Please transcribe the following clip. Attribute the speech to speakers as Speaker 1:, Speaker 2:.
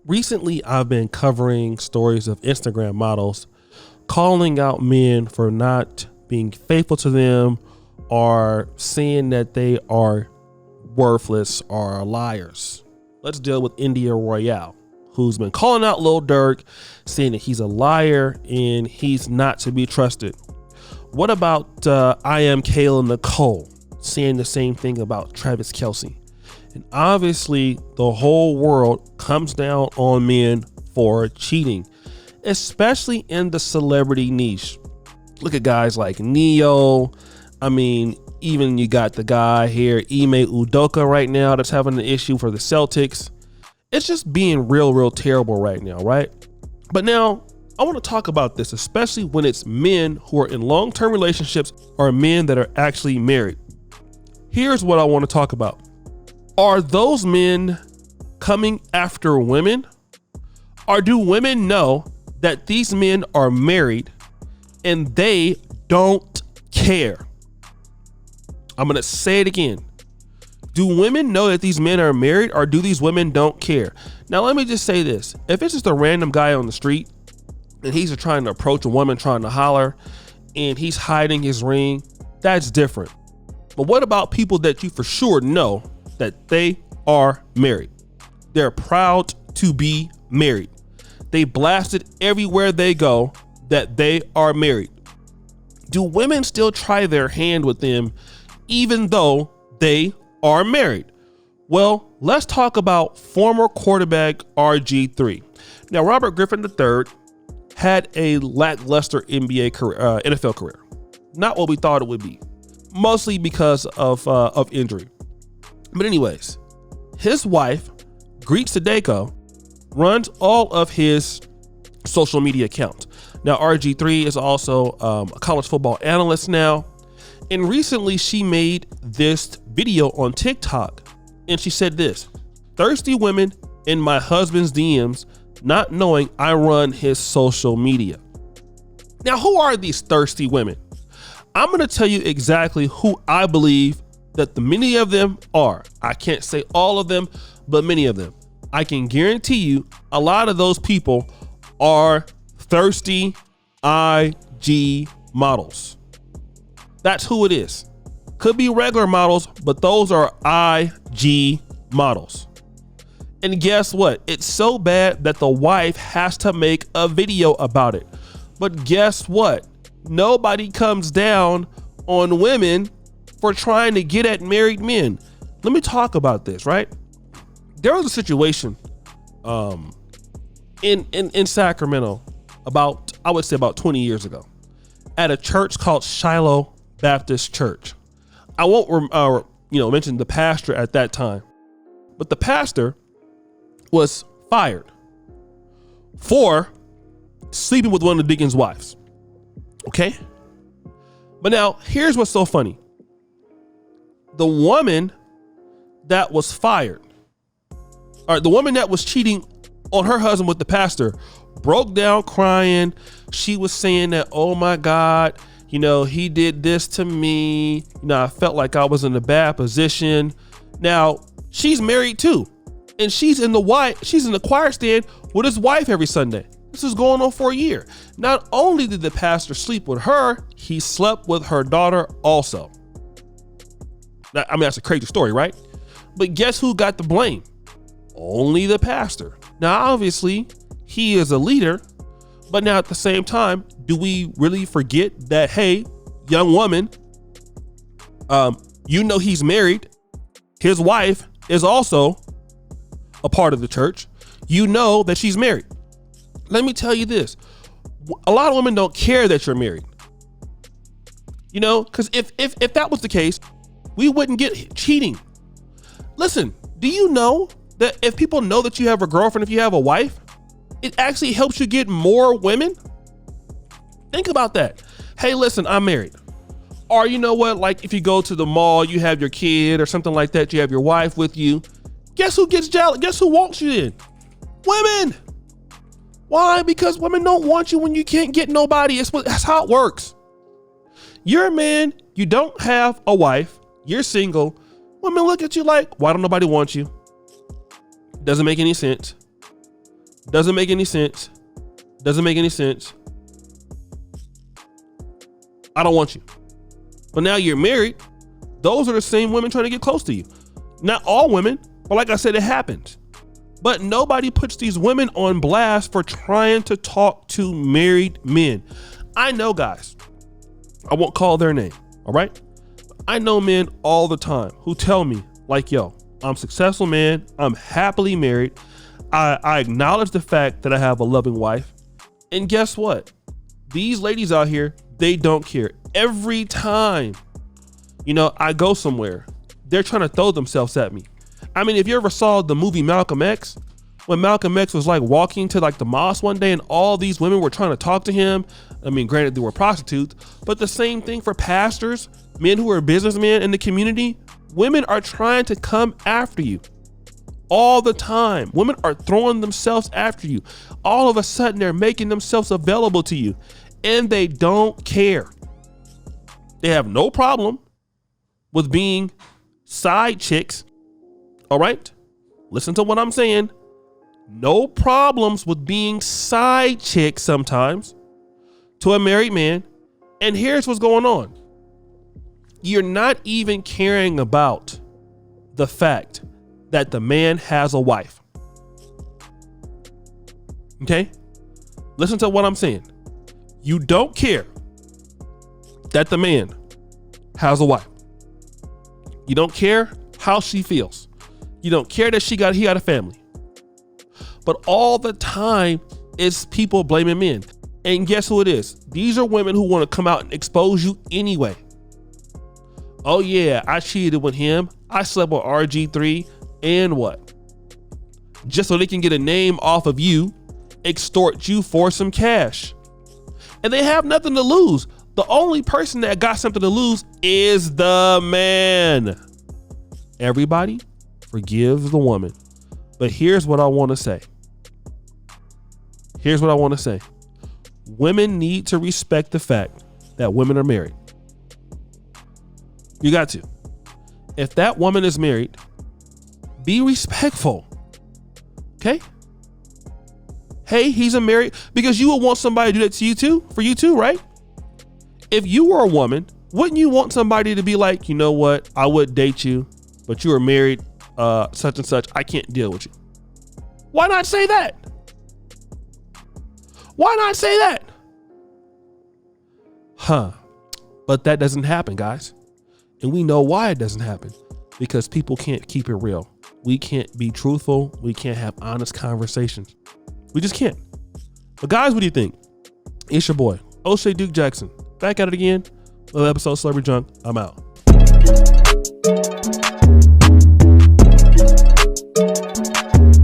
Speaker 1: Recently, I've been covering stories of Instagram models calling out men for not being faithful to them or saying that they are worthless or liars. Let's deal with India Royale, who's been calling out Lil Durk, saying that he's a liar and he's not to be trusted. What about I Am Kayla Nicole saying the same thing about Travis Kelce? And obviously, the whole world comes down on men for cheating, especially in the celebrity niche. Look at guys like Neo. I mean, even you got the guy here, Ime Udoka right now that's having an issue for the Celtics. It's just being real terrible right now, right? But now I want to talk about this, especially when it's men who are in long-term relationships or men that are actually married. Here's what I want to talk about. Are those men coming after women? Or do women know that these men are married and they don't care? I'm going to say it again. Do women know that these men are married, or do these women don't care? Now, let me just say this. If it's just a random guy on the street and he's trying to approach a woman trying to holler and he's hiding his ring, that's different. But what about people that you for sure know that they are married? They're proud to be married. They blast it everywhere they go that they are married. Do women still try their hand with them even though they are married? Well, let's talk about former quarterback RG3. Now, Robert Griffin III had a lackluster NFL career. Not what we thought it would be, mostly because of injury. But anyways, his wife, Greet Sadeko, runs all of his social media accounts. Now, RG3 is also a college football analyst now. And recently she made this video on TikTok and she said this: thirsty women in my husband's DMs, not knowing I run his social media. Now, who are these thirsty women? I'm going to tell you exactly who I believe that the many of them are. I can't say all of them, but many of them. I can guarantee you a lot of those people are thirsty IG models. That's who it is. Could be regular models, but those are IG models. And guess what? It's so bad that the wife has to make a video about it. But guess what? Nobody comes down on women for trying to get at married men. Let me talk about this, right? There was a situation in Sacramento I would say about 20 years ago at a church called Shiloh Baptist Church. I won't mention the pastor at that time, but the pastor was fired for sleeping with one of the deacon's wives. Okay? But now here's what's so funny. The woman that was fired, or the woman that was cheating on her husband with the pastor, broke down crying. She was saying that, oh my God, he did this to me. I felt like I was in a bad position. Now she's married too. And she's in the choir stand with his wife every Sunday. This is going on for a year. Not only did the pastor sleep with her, he slept with her daughter also. That's a crazy story, right? But guess who got the blame? Only the pastor. Now, obviously, he is a leader, but now at the same time, do we really forget that, hey, young woman, he's married. His wife is also a part of the church. You know that she's married. Let me tell you this. A lot of women don't care that you're married. Because if that was the case, we wouldn't get cheating. Listen, do you know that if people know that you have a girlfriend, if you have a wife, it actually helps you get more women? Think about that. Hey, listen, I'm married. Or you know what? Like if you go to the mall, you have your kid or something like that, you have your wife with you. Guess who gets jealous? Guess who wants you in? Women. Why? Because women don't want you when you can't get nobody. That's how it works. You're a man, you don't have a wife, you're single. Women look at you like, why don't nobody want you? Doesn't make any sense. Doesn't make any sense. Doesn't make any sense. I don't want you. But now you're married. Those are the same women trying to get close to you. Not all women, but like I said, it happens. But nobody puts these women on blast for trying to talk to married men. I know guys, I won't call their name, all right? I know men all the time who tell me like, yo, I'm a successful man. I'm happily married. I acknowledge the fact that I have a loving wife. And guess what? These ladies out here, they don't care. Every time, I go somewhere, they're trying to throw themselves at me. I mean, if you ever saw the movie Malcolm X, when Malcolm X was like walking to like the mosque one day and all these women were trying to talk to him. I mean, granted, they were prostitutes, but the same thing for pastors, men who are businessmen in the community. Women are trying to come after you all the time. Women are throwing themselves after you. All of a sudden, they're making themselves available to you and they don't care. They have no problem with being side chicks. All right, listen to what I'm saying. No problems with being side chicks sometimes to a married man. And here's what's going on. You're not even caring about the fact that the man has a wife. Okay? Listen to what I'm saying. You don't care that the man has a wife. You don't care how she feels. You don't care that he got a family. But all the time, it's people blaming men. And guess who it is? These are women who want to come out and expose you anyway. Oh yeah, I cheated with him. I slept with RG3 and what? Just so they can get a name off of you, extort you for some cash. And they have nothing to lose. The only person that got something to lose is the man. Everybody forgive the woman. But here's what I want to say. Here's what I want to say. Women need to respect the fact that women are married. You got to. If that woman is married, be respectful. Okay? Hey, he's a married, because you would want somebody to do that to you too, for you too, right? If you were a woman, wouldn't you want somebody to be like, you know what? I would date you, but you are married, such and such. I can't deal with you. Why not say that? Why not say that? But that doesn't happen, guys. And we know why it doesn't happen. Because people can't keep it real. We can't be truthful. We can't have honest conversations. We just can't. But guys, what do you think? It's your boy, O'Shea Duke Jackson. Back at it again. Another episode of Celebrity Junk. I'm out.